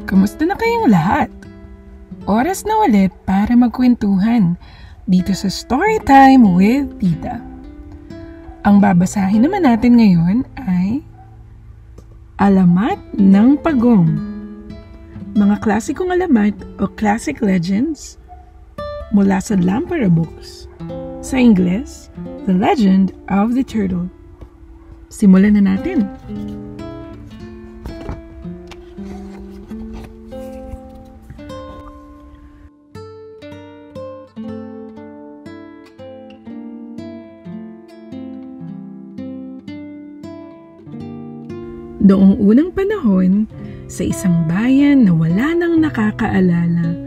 Kamusta na kayong lahat? Oras na ulit para magkwentuhan dito sa Storytime with Tita. Ang babasahin naman natin ngayon ay Alamat ng Pagong. Mga klasikong alamat o classic legends mula sa Lampara Books. Sa Ingles, The Legend of the Turtle. Simulan na natin. Noong unang panahon, sa isang bayan na wala nang nakakaalala,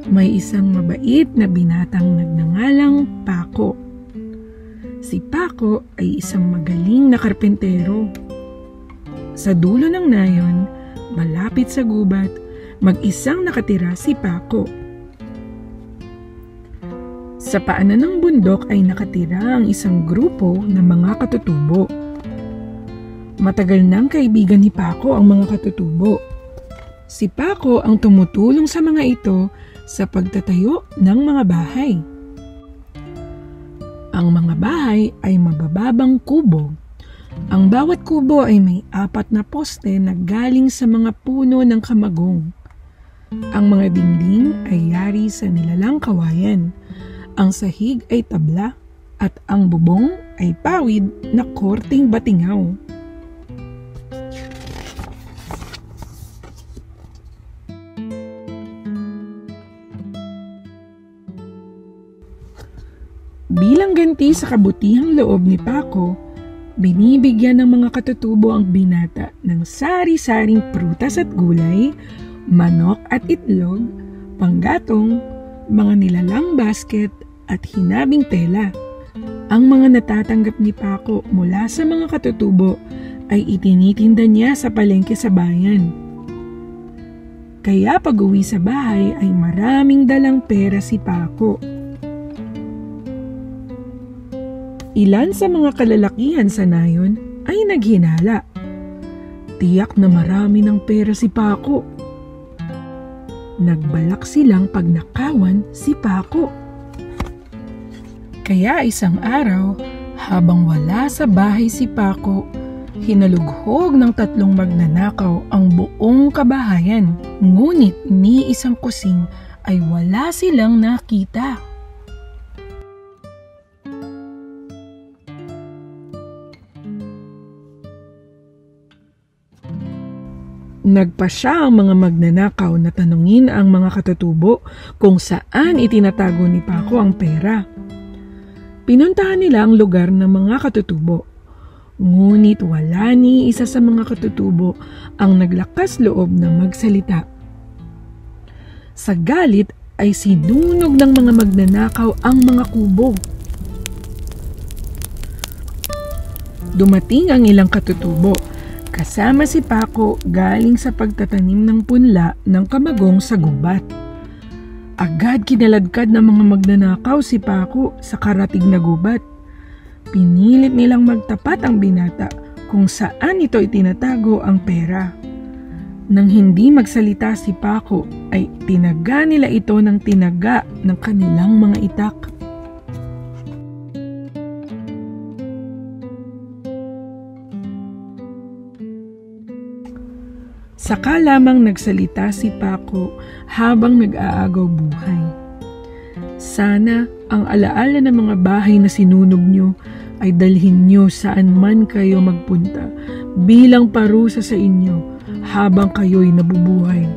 may isang mabait na binatang nagngangalang Paco. Si Paco ay isang magaling na karpentero. Sa dulo ng nayon, malapit sa gubat, mag-isang nakatira si Paco. Sa paanan ng bundok ay nakatira ang isang grupo ng mga katutubo. Matagal nang kaibigan ni Paco ang mga katutubo. Si Paco ang tumutulong sa mga ito sa pagtatayo ng mga bahay. Ang mga bahay ay mabababang kubo. Ang bawat kubo ay may 4 na poste na galing sa mga puno ng kamagong. Ang mga dingding ay yari sa nilalang kawayan. Ang sahig ay tabla at ang bubong ay pawid na korteng batingaw. Bilang ganti sa kabutihang loob ni Paco, binibigyan ng mga katutubo ang binata ng sari-saring prutas at gulay, manok at itlog, panggatong, mga nilalang basket at hinabing tela. Ang mga natatanggap ni Paco mula sa mga katutubo ay itinitinda niya sa palengke sa bayan. Kaya pag-uwi sa bahay ay maraming dalang pera si Paco. Ilan sa mga kalalakihan sa nayon ay naghinala. Tiyak na marami ng pera si Paco. Nagbalak silang pagnakawan si Paco. Kaya isang araw, habang wala sa bahay si Paco, hinalughog ng 3 magnanakaw ang buong kabahayan. Ngunit ni isang kusing ay wala silang nakita. Nagpasya ang mga magnanakaw na tanungin ang mga katutubo kung saan itinatago ni Paco ang pera. Pinuntahan nila ang lugar ng mga katutubo. Ngunit wala ni isa sa mga katutubo ang naglakas loob na magsalita. Sa galit ay sinunog ng mga magnanakaw ang mga kubo. Dumating ang ilang katutubo. Kasama si Paco galing sa pagtatanim ng punla ng kamagong sa gubat. Agad kinaladkad ng mga magnanakaw si Paco sa karatig na gubat. Pinilit nilang magtapat ang binata kung saan ito itinatago ang pera. Nang hindi magsalita si Paco ay tinaga nila ito ng tinaga ng kanilang mga itak. Saka lamang nagsalita si Paco habang nag-aagaw buhay. Sana ang alaala ng mga bahay na sinunog nyo ay dalhin nyo saan man kayo magpunta bilang parusa sa inyo habang kayo'y nabubuhay.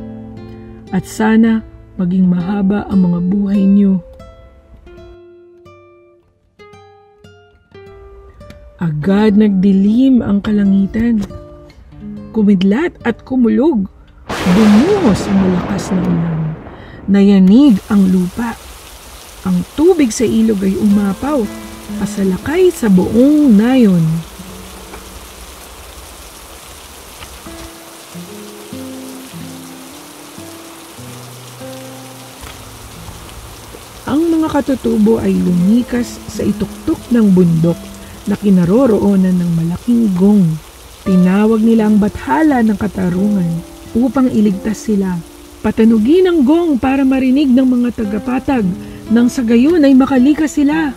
At sana maging mahaba ang mga buhay nyo. Agad nagdilim ang kalangitan. Kumidlat at kumulog. Bumuhos ang malakas na ulan. Nayanig ang lupa. Ang tubig sa ilog ay umapaw, pasalakay sa buong nayon. Ang mga katutubo ay lumikas sa ituktok ng bundok na kinaroroonan ng malaking gong. Tinawag nila ang bathala ng katarungan upang iligtas sila. Patanugin ang gong para marinig ng mga tagapatag nang sa gayon ay makalikas sila.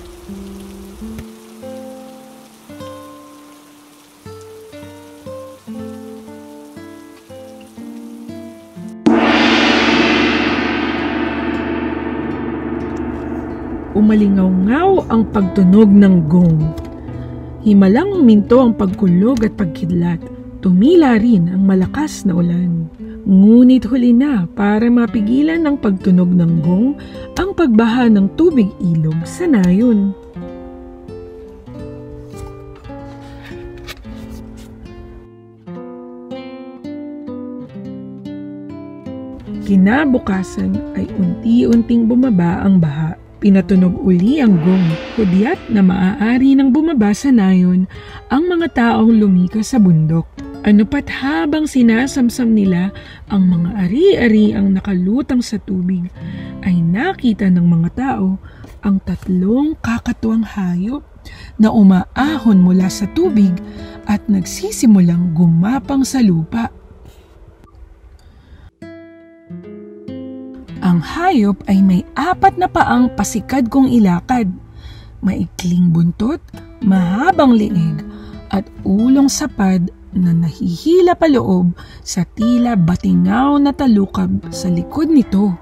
Umalingaw-ngaw ang pagtunog ng gong. Himalang huminto ang pagkulog at pagkidlat. Tumila rin ang malakas na ulan. Ngunit huli na para mapigilan ng pagtunog ng gong ang pagbaha ng tubig ilog sa nayon. Kinabukasan ay unti-unting bumaba ang baha. Pinatunog uli ang gong, hudyat na maaari nang bumaba sa nayon ang mga taong lumikas sa bundok. Ano pat habang sinasamsam nila ang mga ari-ari ang nakalutang sa tubig, ay nakita ng mga tao ang tatlong kakatuwang hayop na umaahon mula sa tubig at nagsisimulang gumapang sa lupa. Ang hayop ay may 4 na paang pasikad kong ilakad, maikling buntot, mahabang leeg at ulong sapad na nahihila pa loob sa tila batingaw na talukab sa likod nito.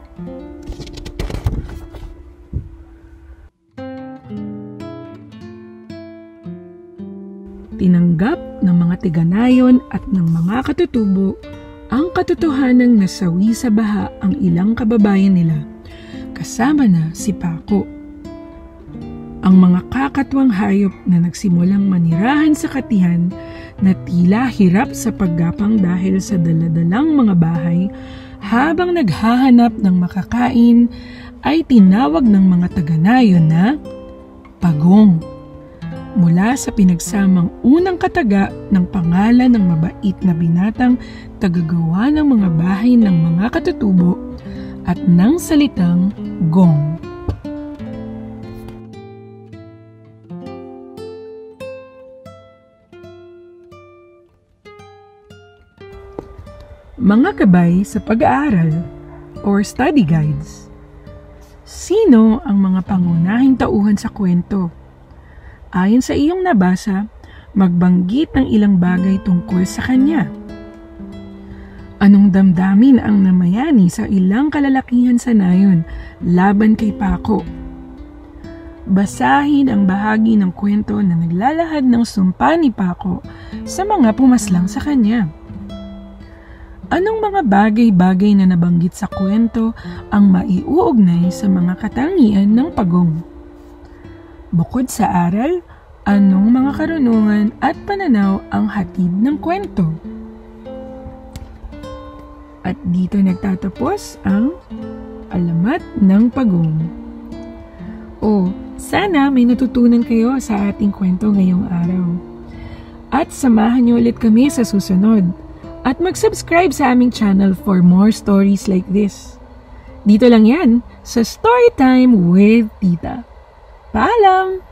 Tinanggap ng mga tiganayon at ng mga katutubo ang katotohanang nasawi sa baha ang ilang kababayan nila, kasama na si Paco. Ang mga kakatwang hayop na nagsimulang manirahan sa katihan na tila hirap sa paggapang dahil sa daladalang mga bahay habang naghahanap ng makakain ay tinawag ng mga taganayon na pagong. Mula sa pinagsamang unang kataga ng pangalan ng mabait na binatang tagagawa ng mga bahay ng mga katutubo at ng salitang gong. Mga gabay sa pag-aaral or study guides. Sino ang mga pangunahing tauhan sa kwento? Ayon sa iyong nabasa, magbanggit ng ilang bagay tungkol sa kanya. Anong damdamin ang namayani sa ilang kalalakihan sa nayon laban kay Paco? Basahin ang bahagi ng kwento na naglalahad ng sumpa ni Paco sa mga pumaslang sa kanya. Anong mga bagay-bagay na nabanggit sa kwento ang maiuugnay sa mga katangian ng pagong? Bukod sa aral, anong mga karunungan at pananaw ang hatid ng kwento? At dito nagtatapos ang alamat ng pagong. Sana may natutunan kayo sa ating kwento ngayong araw. At samahan niyo ulit kami sa susunod. At mag-subscribe sa aming channel for more stories like this. Dito lang yan sa Storytime with Tita. Paalam!